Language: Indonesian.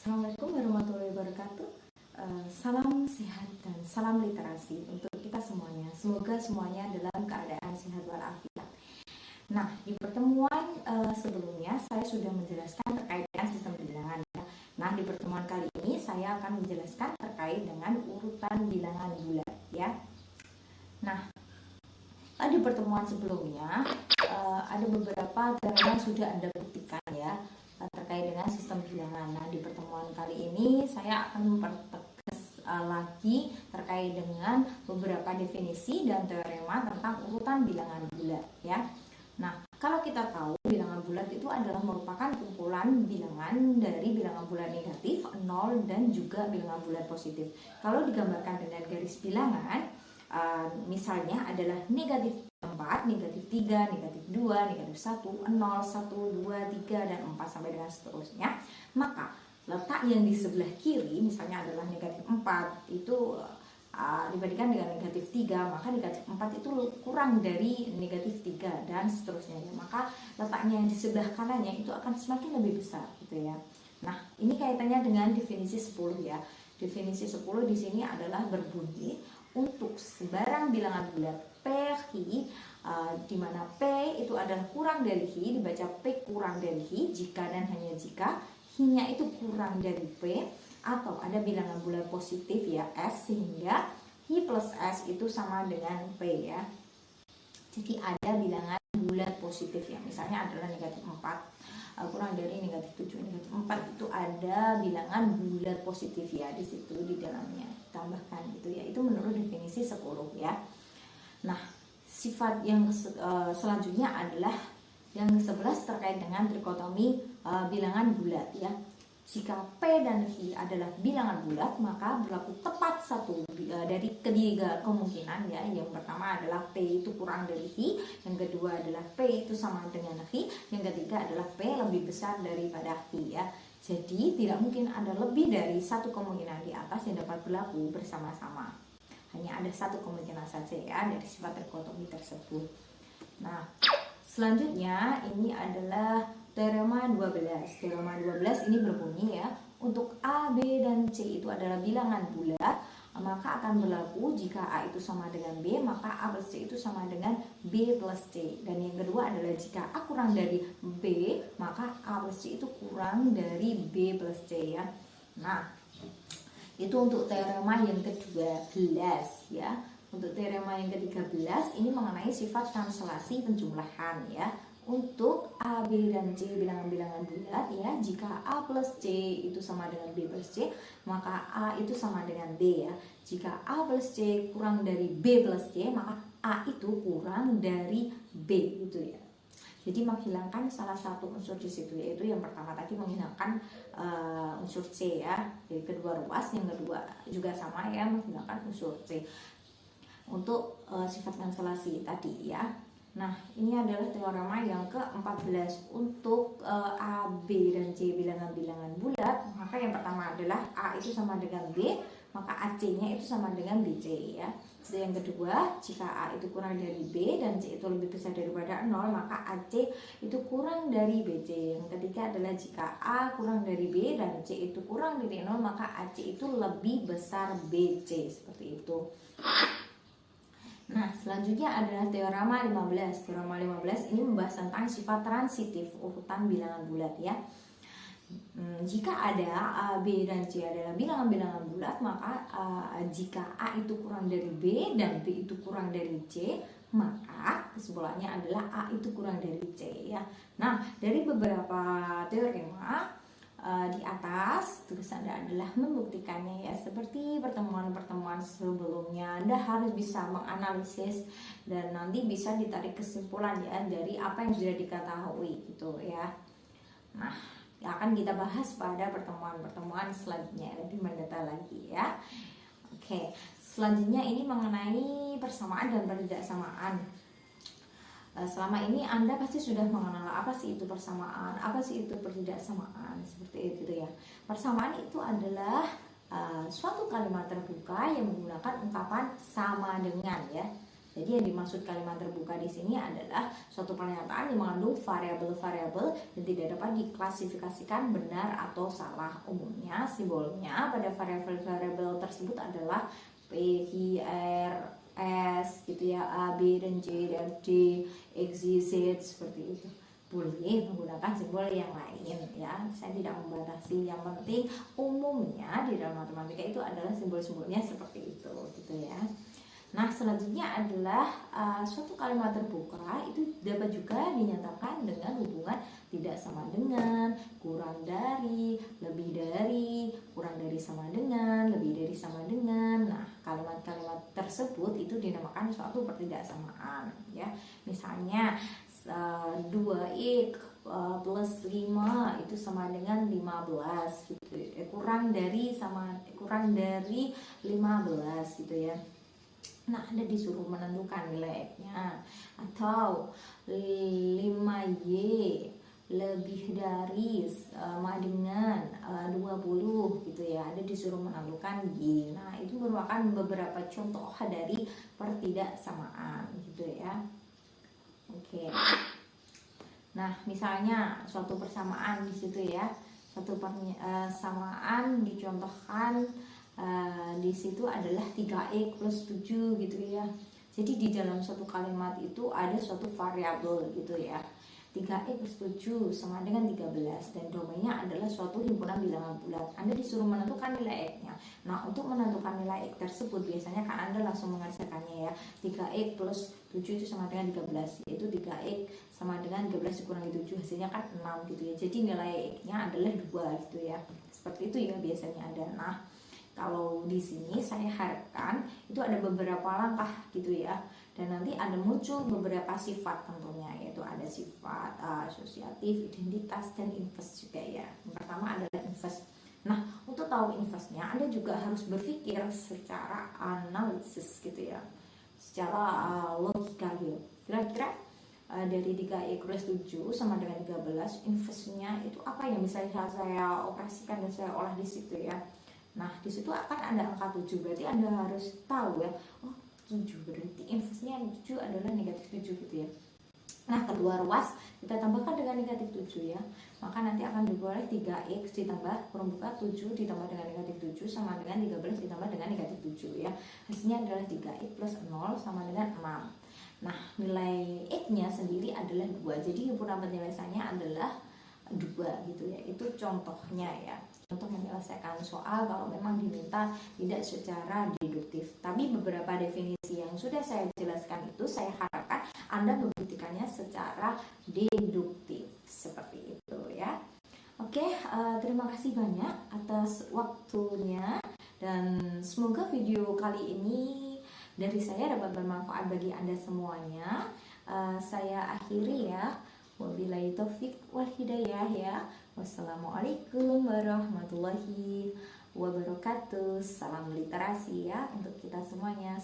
Assalamualaikum warahmatullahi wabarakatuh. Salam sehat dan salam literasi untuk kita semuanya. Semoga semuanya dalam keadaan sehat walafiat. Nah, di pertemuan sebelumnya saya sudah menjelaskan terkait dengan sistem bilangan. Nah, di pertemuan kali ini saya akan menjelaskan terkait dengan urutan bilangan bulat ya. Nah, di pertemuan sebelumnya ada beberapa teorema yang sudah Anda buktikan ya terkait dengan sistem bilangan. Nah, di pertemuan kali ini saya akan mempertegas lagi terkait dengan beberapa definisi dan teorema tentang urutan bilangan bulat ya. Nah, kalau kita tahu bilangan bulat itu adalah merupakan kumpulan bilangan dari bilangan bulat negatif, 0 dan juga bilangan bulat positif. Kalau digambarkan dengan garis bilangan, misalnya adalah negatif 4, negatif 3, negatif 2, negatif 1, 0, 1, 2, 3, dan 4 sampai dengan seterusnya. Maka letak yang di sebelah kiri misalnya adalah negatif 4 itu dibandingkan dengan negatif 3, maka negatif 4 itu kurang dari negatif 3 dan seterusnya ya. Maka letaknya yang di sebelah kanannya itu akan semakin lebih besar gitu ya. Nah, ini kaitannya dengan definisi 10 ya. Definisi 10 di sini adalah berbunyi untuk sebarang bilangan bulat P di mana P itu adalah kurang dari Hi, dibaca P kurang dari Hi jika dan hanya jika Hi-nya itu kurang dari P, atau ada bilangan bulat positif ya S sehingga Hi plus S itu sama dengan P ya. Jadi ada bilangan bulat positif ya, misalnya adalah negatif 4 kurang dari negatif 7, negatif 4 itu ada bilangan bulat positif ya di situ di dalamnya tambahkan gitu ya. Itu menurut definisi 10 ya. Nah, sifat yang selanjutnya adalah yang ke-11 terkait dengan trikotomi bilangan bulat ya. Jika P dan Hi adalah bilangan bulat, maka berlaku tepat satu dari ketiga kemungkinan ya. Yang pertama adalah P itu kurang dari Hi, yang kedua adalah P itu sama dengan Hi, yang ketiga adalah P lebih besar daripada Hi ya. Jadi tidak mungkin ada lebih dari satu kemungkinan di atas yang dapat berlaku bersama-sama. Hanya ada satu kemungkinan saja ya dari sifat trikotomi tersebut. Nah, selanjutnya ini adalah teorema 12. Teorema 12 ini berbunyi ya, untuk A, B, dan C itu adalah bilangan bulat, maka akan berlaku jika A itu sama dengan B, maka A plus C itu sama dengan B plus C. Dan yang kedua adalah jika A kurang dari B, maka A plus C itu kurang dari B plus C ya. Nah, itu untuk teorema yang ke-12 ya. Untuk teorema yang ke-13 ini mengenai sifat kanselasi penjumlahan ya. Untuk A, B, dan C bilangan-bilangan bulat ya, jika A plus C itu sama dengan B plus C, maka A itu sama dengan B ya. Jika A plus C kurang dari B plus C, maka A itu kurang dari B gitu ya. Jadi menghilangkan salah satu unsur di situ, yaitu yang pertama tadi menghilangkan unsur C ya. Jadi kedua ruas, yang kedua juga sama ya, menghilangkan unsur C. Untuk sifat kanselasi tadi ya. Nah, ini adalah teorema yang ke-14 untuk A, B, dan C bilangan-bilangan bulat. Maka yang pertama adalah A itu sama dengan B, maka AC-nya itu sama dengan BC ya. Jadi yang kedua, jika A itu kurang dari B dan C itu lebih besar daripada 0, maka AC itu kurang dari BC. Yang ketiga adalah jika A kurang dari B dan C itu kurang dari 0, maka AC itu lebih besar BC, seperti itu. Nah, selanjutnya adalah teorema 15. Teorema 15 ini membahas tentang sifat transitif urutan bilangan bulat ya. Jika ada A, B, dan C adalah bilangan-bilangan bulat, maka jika A itu kurang dari B dan B itu kurang dari C, maka kesimpulannya adalah A itu kurang dari C ya. Nah, dari beberapa teorema di atas, tugas Anda adalah membuktikannya ya. Seperti pertemuan-pertemuan sebelumnya, Anda harus bisa menganalisis dan nanti bisa ditarik kesimpulan ya dari apa yang sudah diketahui gitu ya. Nah, akan kita bahas pada pertemuan-pertemuan selanjutnya lebih mendetail lagi ya. Oke, selanjutnya ini mengenai persamaan dan pertidaksamaan. Selama ini Anda pasti sudah mengenal apa sih itu persamaan, apa sih itu pertidaksamaan, seperti itu ya. Persamaan itu adalah suatu kalimat terbuka yang menggunakan ungkapan sama dengan ya. Jadi yang dimaksud kalimat terbuka di sini adalah suatu pernyataan yang mengandung variabel-variabel dan tidak dapat diklasifikasikan benar atau salah. Umumnya simbolnya pada variabel-variabel tersebut adalah P, Q, R, S gitu ya, A, B dan C dan D, X, Y, Z seperti itu. Boleh menggunakan simbol yang lain ya, saya tidak membatasi, yang penting umumnya di dalam matematika itu adalah simbol-simbolnya seperti itu gitu ya. Nah, selanjutnya adalah suatu kalimat terbuka itu dapat juga dinyatakan dengan hubungan tidak sama dengan, kurang dari, lebih dari, kurang dari sama dengan, lebih dari sama dengan. Nah, kalimat-kalimat tersebut itu dinamakan suatu pertidaksamaan ya. Misalnya 2x plus 5 itu sama dengan 15 gitu. Kurang dari 15 gitu ya. Nah, Anda disuruh menentukan nilai X-nya, atau 5Y lebih dari sama dengan 20 gitu ya. Anda disuruh menentukan Y. Nah, itu merupakan beberapa contoh dari pertidaksamaan gitu ya. Oke. Nah, misalnya suatu persamaan di situ ya. Suatu persamaan dicontohkan di situ adalah 3x plus 7 gitu ya. Jadi di dalam suatu kalimat itu ada suatu variabel gitu ya. 3x plus 7 sama dengan 13 dan domainnya adalah suatu himpunan bilangan bulat. Anda disuruh menentukan nilai X-nya. Nah, untuk menentukan nilai X tersebut biasanya kan Anda langsung mengerjakannya ya. 3x plus 7 itu sama dengan 13, yaitu 3x sama dengan 13 dikurangi 7 hasilnya kan 6 gitu ya. Jadi nilai X-nya adalah 2 gitu ya. Seperti itu ya biasanya ada. Nah, kalau di sini saya harapkan itu ada beberapa langkah gitu ya, dan nanti ada muncul beberapa sifat tentunya, yaitu ada sifat asosiatif, identitas, dan inverse juga ya. Yang pertama adalah inverse. Nah, untuk tahu inverse-nya Anda juga harus berpikir secara analisis gitu ya, secara logika gitu. Kira-kira dari 3x plus 7 sama dengan 13, inverse-nya itu apa yang bisa saya operasikan dan saya olah di situ ya. Nah, di situ akan ada angka 7, berarti Anda harus tahu ya, oh 7 berarti inverse-nya 7 adalah negatif 7 gitu ya. Nah, kedua ruas kita tambahkan dengan negatif 7 ya, maka nanti akan diperoleh 3x ditambah kurung buka 7 ditambah dengan negatif 7 sama dengan 13 ditambah dengan negatif 7 ya. Hasilnya adalah 3x plus 0 sama dengan 6. Nah, nilai x-nya sendiri adalah 2, jadi himpunan penyelesaiannya adalah 2 gitu ya. Itu contohnya ya, untuk menyelesaikan soal kalau memang diminta tidak secara deduktif. Tapi beberapa definisi yang sudah saya jelaskan itu saya harapkan Anda membuktikannya secara deduktif seperti itu ya. Oke, terima kasih banyak atas waktunya, dan semoga video kali ini dari saya dapat bermanfaat bagi Anda semuanya. Saya akhiri ya. Wabillahi taufik wal hidayah ya. Wassalamualaikum warahmatullahi wabarakatuh. Salam literasi ya untuk kita semuanya.